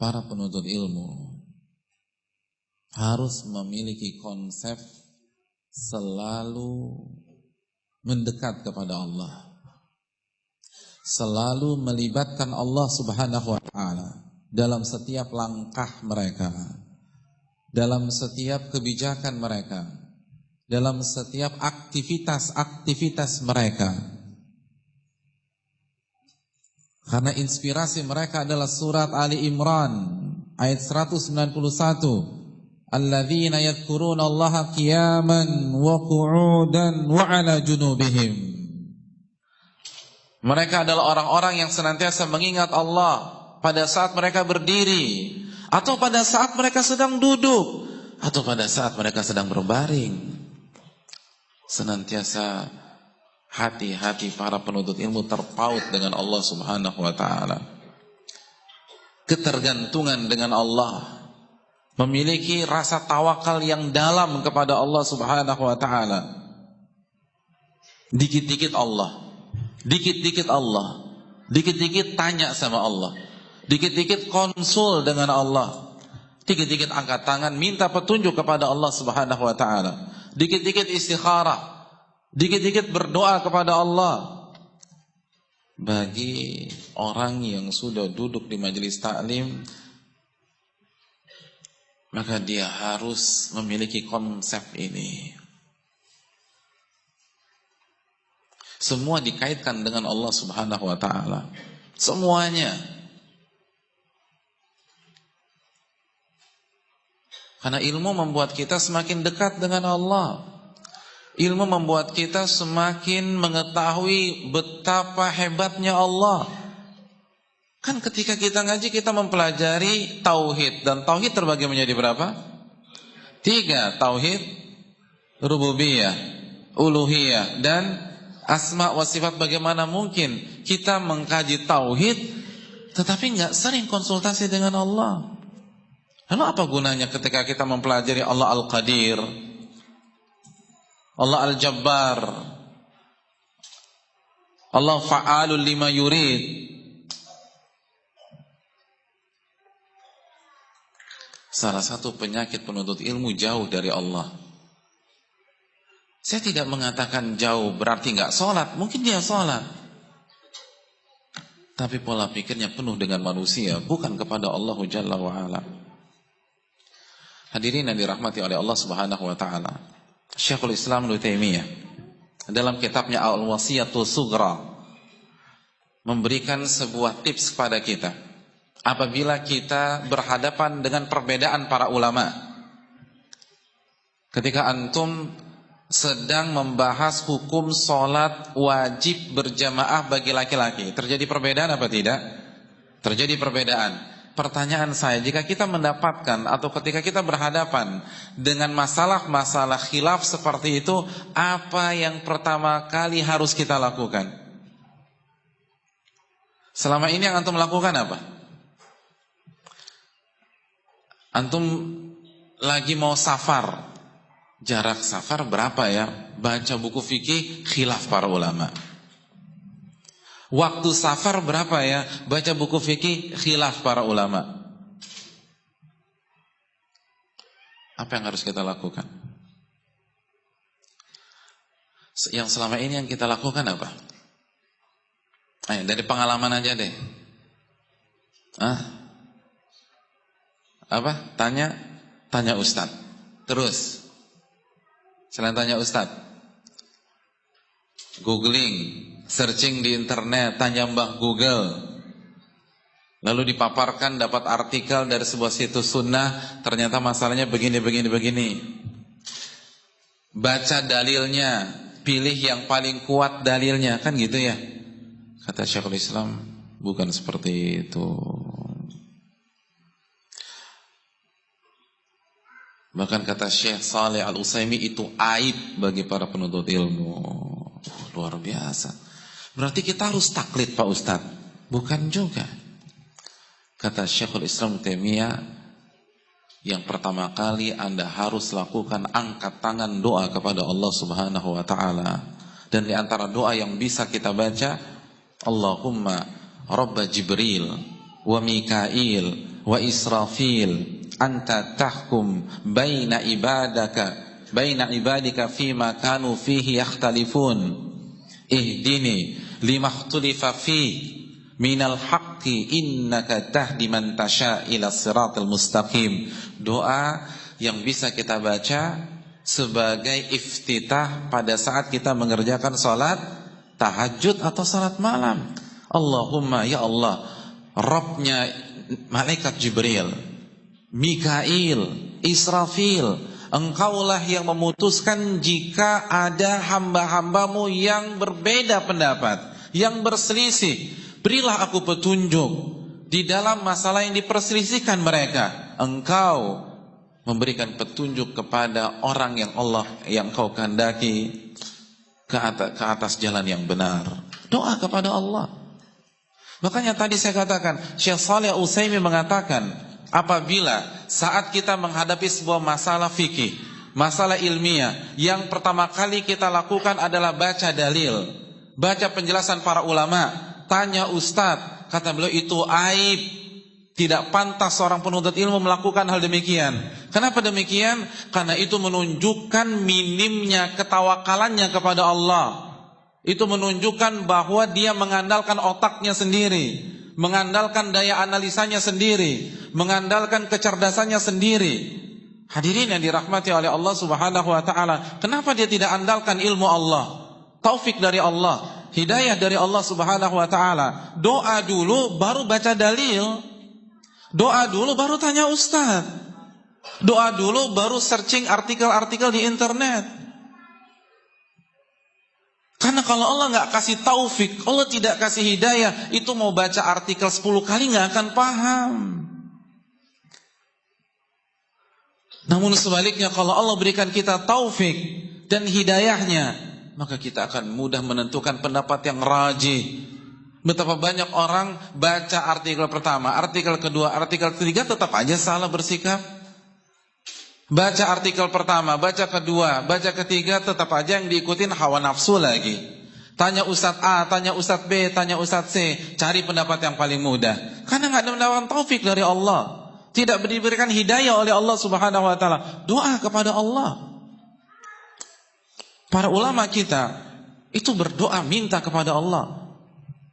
para penuntut ilmu harus memiliki konsep selalu mendekat kepada Allah, selalu melibatkan Allah Subhanahu wa ta'ala dalam setiap langkah mereka, dalam setiap kebijakan mereka, dalam setiap aktivitas-aktivitas mereka. Karena inspirasi mereka adalah surat Ali Imran ayat 191. Alladzina yadhkuruna Allaha qiyaman wa qu'udan wa 'ala junubihim. Mereka adalah orang-orang yang senantiasa mengingat Allah pada saat mereka berdiri, atau pada saat mereka sedang duduk, atau pada saat mereka sedang berbaring. Senantiasa hati-hati para penuntut ilmu terpaut dengan Allah Subhanahu wa ta'ala. Ketergantungan dengan Allah, memiliki rasa tawakal yang dalam kepada Allah Subhanahu wa ta'ala. Dikit-dikit Allah, dikit-dikit Allah, dikit-dikit tanya sama Allah, dikit-dikit konsul dengan Allah, dikit-dikit angkat tangan minta petunjuk kepada Allah Subhanahu wa ta'ala, dikit-dikit istikharah, dikit-dikit berdoa kepada Allah. Bagi orang yang sudah duduk di majelis taklim, maka dia harus memiliki konsep ini. Semua dikaitkan dengan Allah Subhanahu wa ta'ala, semuanya. Karena ilmu membuat kita semakin dekat dengan Allah. Ilmu membuat kita semakin mengetahui betapa hebatnya Allah. Kan ketika kita ngaji, kita mempelajari tauhid, dan tauhid terbagi menjadi berapa? 3, tauhid rububiyah, uluhiyah, dan asma wa sifat. Bagaimana mungkin kita mengkaji tauhid tetapi nggak sering konsultasi dengan Allah? Lalu apa gunanya ketika kita mempelajari Allah Al-Qadir, Allah Al-Jabbar, Allah Fa'alul lima yurid? Salah satu penyakit penuntut ilmu jauh dari Allah. Saya tidak mengatakan jauh berarti nggak sholat. Mungkin dia sholat, tapi pola pikirnya penuh dengan manusia, bukan kepada Allah Jalla wa'ala. Hadirin yang dirahmati oleh Allah Subhanahu wa ta'ala, Syekhul Islam Ibnu Taimiyah dalam kitabnya Al-Wasiyatul Sughra memberikan sebuah tips kepada kita. Apabila kita berhadapan dengan perbedaan para ulama, ketika antum sedang membahas hukum sholat wajib berjamaah bagi laki-laki, terjadi perbedaan apa tidak? Terjadi perbedaan. Pertanyaan saya, jika kita mendapatkan atau ketika kita berhadapan dengan masalah-masalah khilaf seperti itu, apa yang pertama kali harus kita lakukan? Selama ini yang antum lakukan apa? Antum lagi mau safar, jarak safar berapa ya? Baca buku fikih, khilaf para ulama. Waktu safar berapa ya? Baca buku fikih, khilaf para ulama. Apa yang harus kita lakukan? Yang selama ini yang kita lakukan apa? Ayo, dari pengalaman aja deh. Apa? Tanya Ustadz. Terus selain tanya Ustadz, googling, searching di internet, tanya Mbah Google, lalu dipaparkan dapat artikel dari sebuah situs sunnah, ternyata masalahnya begini. Baca dalilnya, pilih yang paling kuat dalilnya, kan gitu ya. Kata Syekhul Islam, bukan seperti itu. Bahkan kata Syekh Saleh Al-Utsaimin, itu aib bagi para penuntut ilmu. Luar biasa. Berarti kita harus taklid Pak Ustadz? Bukan juga. Kata Syekhul Islam Taimiyah, yang pertama kali Anda harus lakukan angkat tangan doa kepada Allah Subhanahu wa ta'ala. Dan di antara doa yang bisa kita baca, Allahumma Rabba Jibril wa Mikail wa Israfil anta tahkum baina ibadika fima kanu fihi yakhtalifun ihdini lima ikhtulifa fi minal haqqi innaka tahdi man tasha ila siratal mustaqim. Doa yang bisa kita baca sebagai iftitah pada saat kita mengerjakan salat tahajud atau salat malam. Allahumma ya Allah, Rabbnya malaikat Jibril, Mikail, Israfil, Engkaulah yang memutuskan jika ada hamba-hambamu yang berbeda pendapat, yang berselisih. Berilah aku petunjuk di dalam masalah yang diperselisihkan mereka. Engkau memberikan petunjuk kepada orang yang Allah yang Engkau kehendaki ke atas jalan yang benar. Doa kepada Allah. Makanya tadi saya katakan, Syekh Shalih Utsaimin mengatakan, apabila saat kita menghadapi sebuah masalah fikih, masalah ilmiah, yang pertama kali kita lakukan adalah baca dalil, baca penjelasan para ulama, tanya ustadz, kata beliau itu aib, tidak pantas seorang penuntut ilmu melakukan hal demikian. Kenapa demikian? Karena itu menunjukkan minimnya ketawakalannya kepada Allah. Itu menunjukkan bahwa dia mengandalkan otaknya sendiri, mengandalkan daya analisanya sendiri, mengandalkan kecerdasannya sendiri. Hadirin yang dirahmati oleh Allah Subhanahu wa taala, kenapa dia tidak andalkan ilmu Allah, taufik dari Allah, hidayah dari Allah Subhanahu wa taala? Doa dulu baru baca dalil. Doa dulu baru tanya ustaz. Doa dulu baru searching artikel-artikel di internet. Karena kalau Allah nggak kasih taufik, Allah tidak kasih hidayah, itu mau baca artikel 10 kali nggak akan paham. Namun sebaliknya, kalau Allah berikan kita taufik dan hidayahnya, maka kita akan mudah menentukan pendapat yang rajih. Betapa banyak orang baca artikel pertama, artikel kedua, artikel ketiga, tetap aja salah bersikap. Baca artikel pertama, baca kedua, baca ketiga, tetap aja yang diikutin hawa nafsu lagi. Tanya Ustadz A, tanya Ustadz B, tanya Ustadz C, cari pendapat yang paling mudah. Karena nggak ada mendapatkan taufik dari Allah, tidak diberikan hidayah oleh Allah Subhanahu wa taala. Doa kepada Allah. Para ulama kita itu berdoa minta kepada Allah.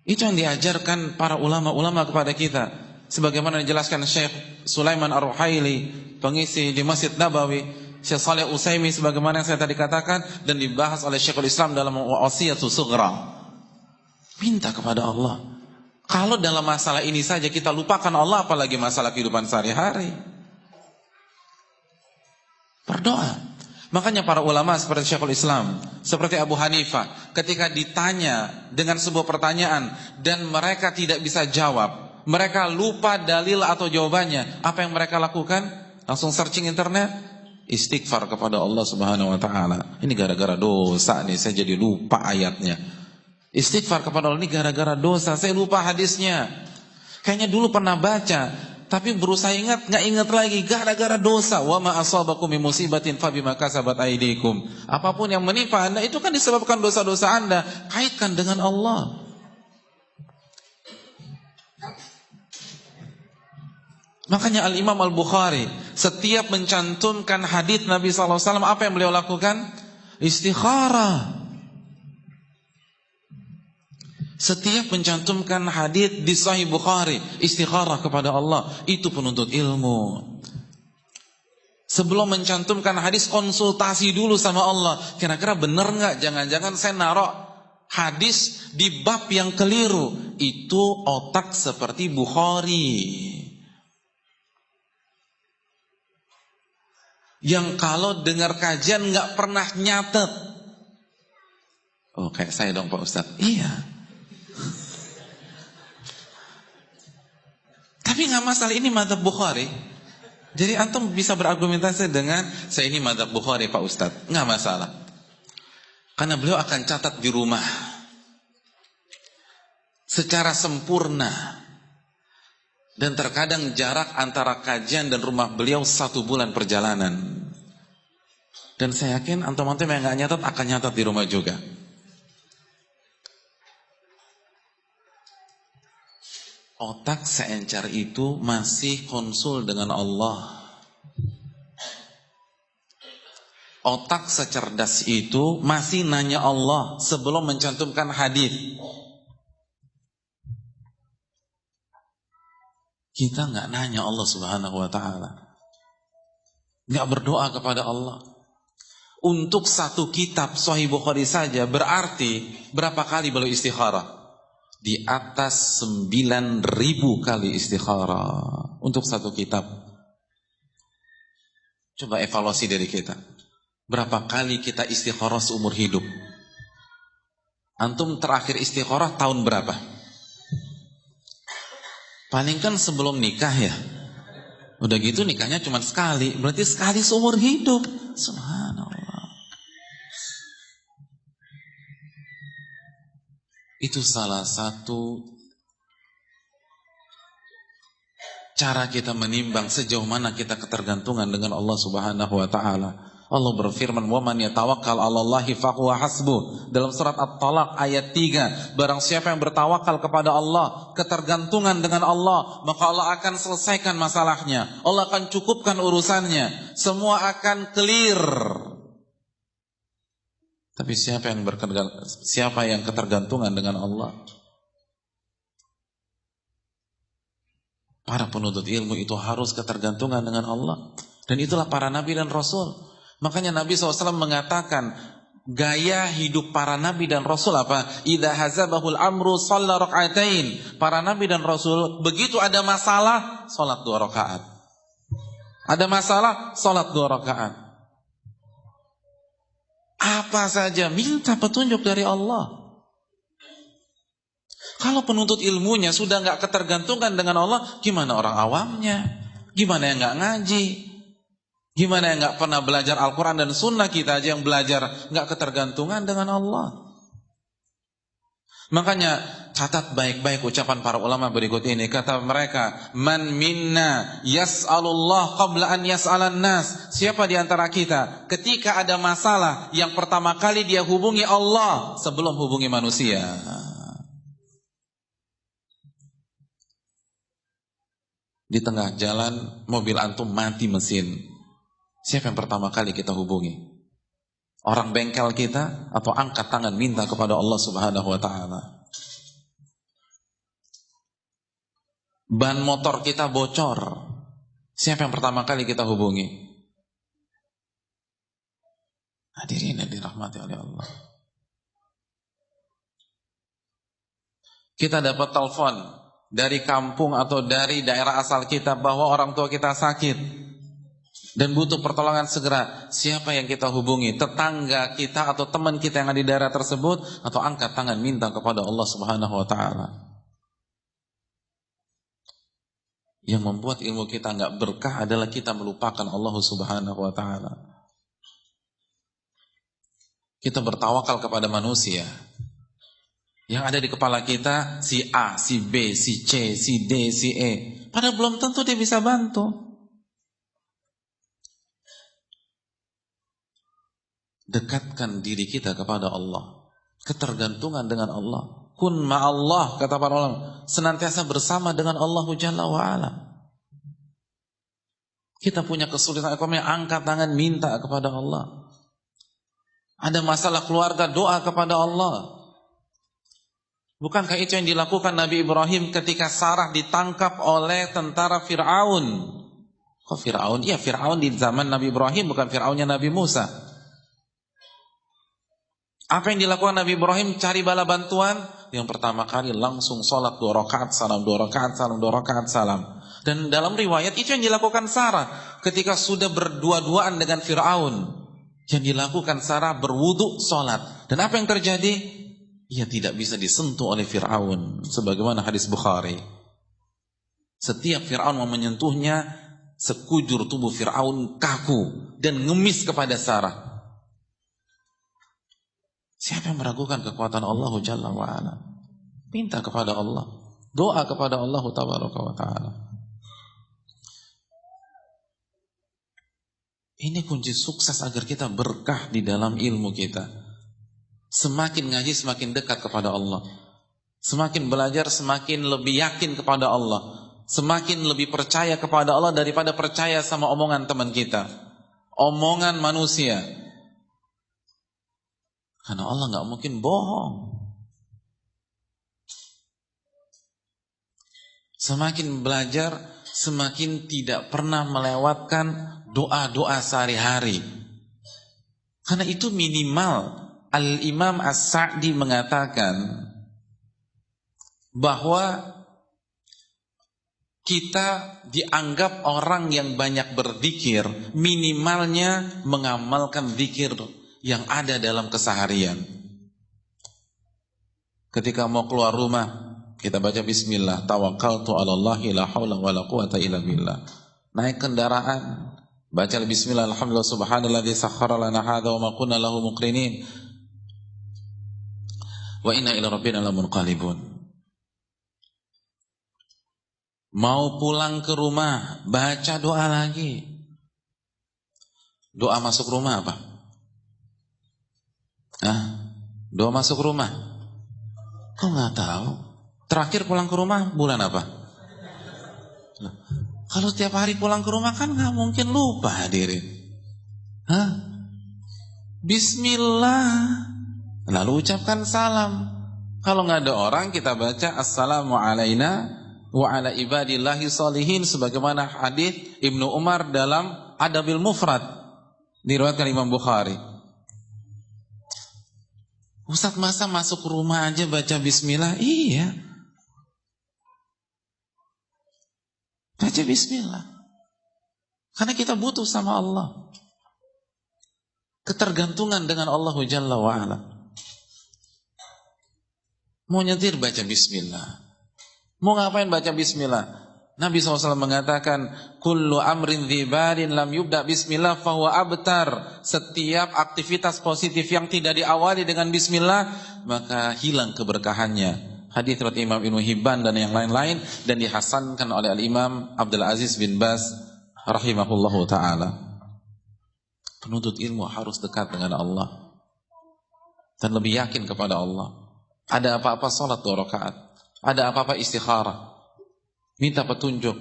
Itu yang diajarkan para ulama-ulama kepada kita. Sebagaimana dijelaskan Syekh Sulaiman Ar-Ruhaili, pengisi di Masjid Nabawi, Syekh Shalih Utsaimin sebagaimana yang saya tadi katakan, dan dibahas oleh Syekhul Islam dalam Wasiyatus Sughra. Minta kepada Allah. Kalau dalam masalah ini saja kita lupakan Allah, apalagi masalah kehidupan sehari-hari. Berdoa. Makanya para ulama seperti Syekhul Islam, seperti Abu Hanifah, ketika ditanya dengan sebuah pertanyaan dan mereka tidak bisa jawab, mereka lupa dalil atau jawabannya, apa yang mereka lakukan? Langsung searching internet, istighfar kepada Allah Subhanahu wa taala. Ini gara-gara dosa nih saya jadi lupa ayatnya. Istighfar kepada Allah, ini gara-gara dosa saya lupa hadisnya. Kayaknya dulu pernah baca, tapi berusaha ingat, nggak ingat lagi, gara-gara dosa. Wa ma asabakum min musibatin fabima kasabat aydikum. Apapun yang menimpa Anda itu kan disebabkan dosa-dosa Anda. Kaitkan dengan Allah. Makanya Al-Imam Al-Bukhari setiap mencantumkan hadits Nabi SAW, apa yang beliau lakukan? Istikharah. Setiap mencantumkan hadits di Sahih Bukhari, istikharah kepada Allah. Itu penuntut ilmu. Sebelum mencantumkan hadis, konsultasi dulu sama Allah. Kira-kira benar nggak? Jangan-jangan saya naruh hadis di bab yang keliru. Itu otak seperti Bukhari, yang kalau dengar kajian nggak pernah nyatet. Oh, kayak saya dong Pak Ustadz. Iya. Tapi nggak masalah, ini madzhab Bukhari. Jadi antum bisa berargumentasi dengan saya ini madzhab Bukhari Pak Ustadz, nggak masalah. Karena beliau akan catat di rumah secara sempurna. Dan terkadang jarak antara kajian dan rumah beliau 1 bulan perjalanan. Dan saya yakin antum-antum yang gak nyatat akan nyatat di rumah juga. Otak seencer itu masih konsul dengan Allah. Otak secerdas itu masih nanya Allah sebelum mencantumkan hadis. Kita nggak nanya Allah Subhanahu wa ta'ala, nggak berdoa kepada Allah. Untuk satu kitab Sahih Bukhari saja berarti berapa kali beliau istikharah? Di atas 9.000 kali istikharah untuk satu kitab. Coba evaluasi dari kita. Berapa kali kita istikharah seumur hidup? Antum terakhir istikharah tahun berapa? Paling kan sebelum nikah ya. Udah gitu nikahnya cuma sekali. Berarti sekali seumur hidup. Subhanallah. Itu salah satu cara kita menimbang sejauh mana kita ketergantungan dengan Allah Subhanahu wa ta'ala. Allah berfirman, "Wa man yatawakkal 'alallahi fahuwa hasbuh." Dalam surat At-Talaq ayat 3, barang siapa yang bertawakal kepada Allah, ketergantungan dengan Allah, maka Allah akan selesaikan masalahnya. Allah akan cukupkan urusannya. Semua akan clear. Tapi siapa yang ketergantungan dengan Allah? Para penuntut ilmu itu harus ketergantungan dengan Allah. Dan itulah para nabi dan rasul. Makanya Nabi SAW mengatakan gaya hidup para nabi dan rasul apa? Idza hazabahul amru shalla rak'atain. Para nabi dan rasul begitu ada masalah, salat 2 rakaat. Ada masalah, salat 2 rakaat. Apa saja minta petunjuk dari Allah. Kalau penuntut ilmunya sudah nggak ketergantungan dengan Allah, gimana orang awamnya? Gimana yang nggak ngaji? Gimana yang nggak pernah belajar Al-Quran dan Sunnah? Kita aja yang belajar nggak ketergantungan dengan Allah. Makanya catat baik-baik ucapan para ulama berikut ini. Kata mereka, "Man minna yas'alullah qabla an yas'alan nas." Siapa di antara kita ketika ada masalah yang pertama kali dia hubungi Allah sebelum hubungi manusia? Di tengah jalan mobil antum mati mesin. Siapa yang pertama kali kita hubungi? Orang bengkel kita atau angkat tangan minta kepada Allah Subhanahu wa ta'ala? Ban motor kita bocor. Siapa yang pertama kali kita hubungi? Hadirin yang dirahmati oleh Allah. Kita dapat telepon dari kampung atau dari daerah asal kita bahwa orang tua kita sakit dan butuh pertolongan segera. Siapa yang kita hubungi? Tetangga kita atau teman kita yang ada di daerah tersebut, atau angkat tangan minta kepada Allah Subhanahu wa ta'ala? Yang membuat ilmu kita nggak berkah adalah kita melupakan Allah Subhanahu wa ta'ala. Kita bertawakal kepada manusia. Yang ada di kepala kita si A, si B, si C, si D, si E. Padahal belum tentu dia bisa bantu. Dekatkan diri kita kepada Allah. Ketergantungan dengan Allah. Kun ma'allah, kata para ulama. Senantiasa bersama dengan Allah Jalla wa'ala. Kita punya kesulitan ekonomi, angkat tangan minta kepada Allah. Ada masalah keluarga, doa kepada Allah. Bukankah itu yang dilakukan Nabi Ibrahim ketika Sarah ditangkap oleh tentara Fir'aun? Kok Fir'aun? Iya, Fir'aun di zaman Nabi Ibrahim, bukan Fir'aunnya Nabi Musa. Apa yang dilakukan Nabi Ibrahim? Cari bala bantuan. Yang pertama kali langsung sholat 2 rakaat salam, 2 rakaat salam, 2 rakaat salam. Dan dalam riwayat itu yang dilakukan Sarah ketika sudah berdua-duaan dengan Fir'aun. Yang dilakukan Sarah berwudu sholat. Dan apa yang terjadi? Ia tidak bisa disentuh oleh Fir'aun. Sebagaimana hadis Bukhari. Setiap Fir'aun mau menyentuhnya, sekujur tubuh Fir'aun kaku dan ngemis kepada Sarah. Siapa yang meragukan kekuatan Allah Jalla wa'ala? Minta kepada Allah. Doa kepada Allah Tabaraka wa ta'ala. Ini kunci sukses agar kita berkah di dalam ilmu kita. Semakin ngaji semakin dekat kepada Allah. Semakin belajar, semakin lebih yakin kepada Allah, semakin lebih percaya kepada Allah daripada percaya sama omongan teman kita, omongan manusia. Karena Allah nggak mungkin bohong. Semakin belajar, semakin tidak pernah melewatkan doa-doa sehari-hari. Karena itu minimal. Al-Imam As-Sa'di mengatakan bahwa kita dianggap orang yang banyak berzikir, minimalnya mengamalkan zikir yang ada dalam keseharian. Ketika mau keluar rumah, kita baca bismillah, tawakkaltu 'alallahi la haula wala quwata illa billah. Naik kendaraan, baca bismillah, alhamdulillah subhanalladzi sakhkhara lana hadza wa ma kunna lahu muqrinin. Wa inna ila rabbina lamunqalibun. Mau pulang ke rumah, baca doa lagi. Doa masuk rumah apa? Doa masuk rumah. Kok nggak tahu? Terakhir pulang ke rumah bulan apa? Nah, kalau tiap hari pulang ke rumah kan nggak mungkin lupa hadirin. Bismillah. Lalu ucapkan salam. Kalau nggak ada orang, kita baca assalamu alaina wa ala ibadillahi sholihin, sebagaimana hadis Ibnu Umar dalam Adabil Mufrad diriwayatkan Imam Bukhari. Ustaz, masa masuk rumah aja baca bismillah? Iya, baca bismillah. Karena kita butuh sama Allah, ketergantungan dengan Allah Jalla wa'ala. Mau nyetir baca bismillah, mau ngapain baca bismillah. Nabi SAW mengatakan, kullu amrin dzibarin lam yubda bismillah fahuwa abtar. Setiap aktivitas positif yang tidak diawali dengan bismillah, maka hilang keberkahannya. Hadis riwayat Imam Ibnu Hibban dan yang lain-lain, dan dihasankan oleh Al-Imam Abdul Aziz bin Baz rahimahullahu ta'ala. Penuntut ilmu harus dekat dengan Allah dan lebih yakin kepada Allah. Ada apa-apa salat 2 rakaat, ada apa-apa istikharah, minta petunjuk.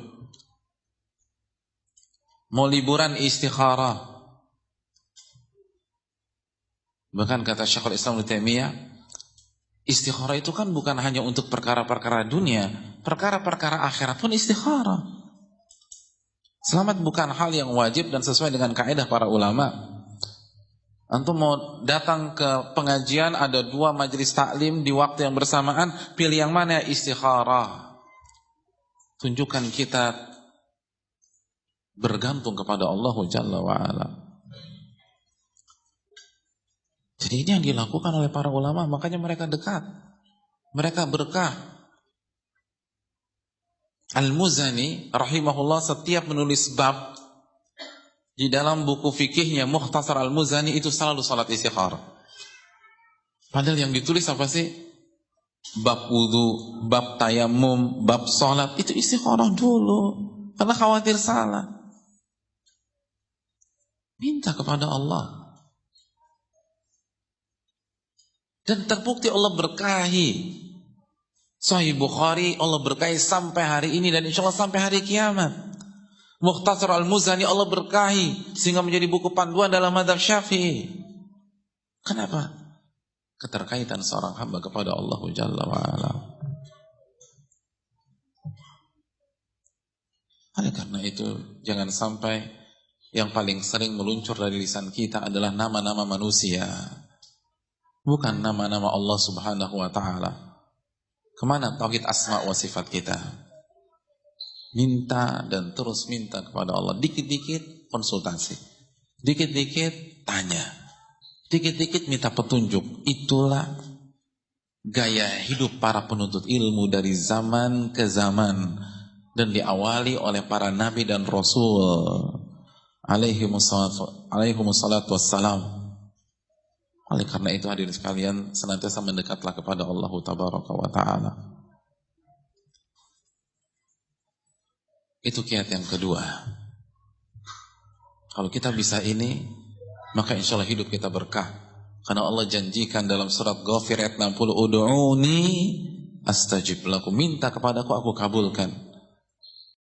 Mau liburan istikharah. Bahkan kata Syekhul Islam Ibnu Taimiyah, istikharah itu kan bukan hanya untuk perkara-perkara dunia, perkara-perkara akhirat pun istikharah. Selamat bukan hal yang wajib dan sesuai dengan kaidah para ulama. Antum mau datang ke pengajian, ada 2 majelis taklim di waktu yang bersamaan, pilih yang mana? Istikharah. Tunjukkan kita bergantung kepada Allah Jalla wa'ala. Jadi ini yang dilakukan oleh para ulama, makanya mereka dekat, mereka berkah. Al-Muzani rahimahullah setiap menulis bab di dalam buku fikihnya Mukhtasar Al-Muzani itu selalu salat istikharah. Padahal yang ditulis apa sih? Bab wudu, bab tayamum, bab salat, itu istikharah dulu karena khawatir salah. Minta kepada Allah. Dan terbukti Allah berkahi. Sahih Bukhari Allah berkahi sampai hari ini dan insya Allah sampai hari kiamat. Mukhtasar Al-Muzani Allah berkahi sehingga menjadi buku panduan dalam mazhab Syafi'i. Kenapa? Keterkaitan seorang hamba kepada Allah Jalla wa'ala. Oleh karena itu, jangan sampai yang paling sering meluncur dari lisan kita adalah nama-nama manusia, bukan nama-nama Allah Subhanahu wa ta'ala. Kemana tauhid asma wa sifat kita? Minta dan terus minta kepada Allah. Dikit-dikit konsultasi, dikit-dikit tanya, dikit-dikit minta petunjuk. Itulah gaya hidup para penuntut ilmu dari zaman ke zaman, dan diawali oleh para nabi dan rasul alaihimussalatu wassalam. Oleh karena itu hadirin sekalian, senantiasa mendekatlah kepada Allah tabaraka wa ta'ala. Itu kiat yang kedua. Kalau kita bisa ini, maka insya Allah hidup kita berkah. Karena Allah janjikan dalam surat Ghafir ayat 60, Udu'uni astajib lakum, minta kepadaku aku kabulkan.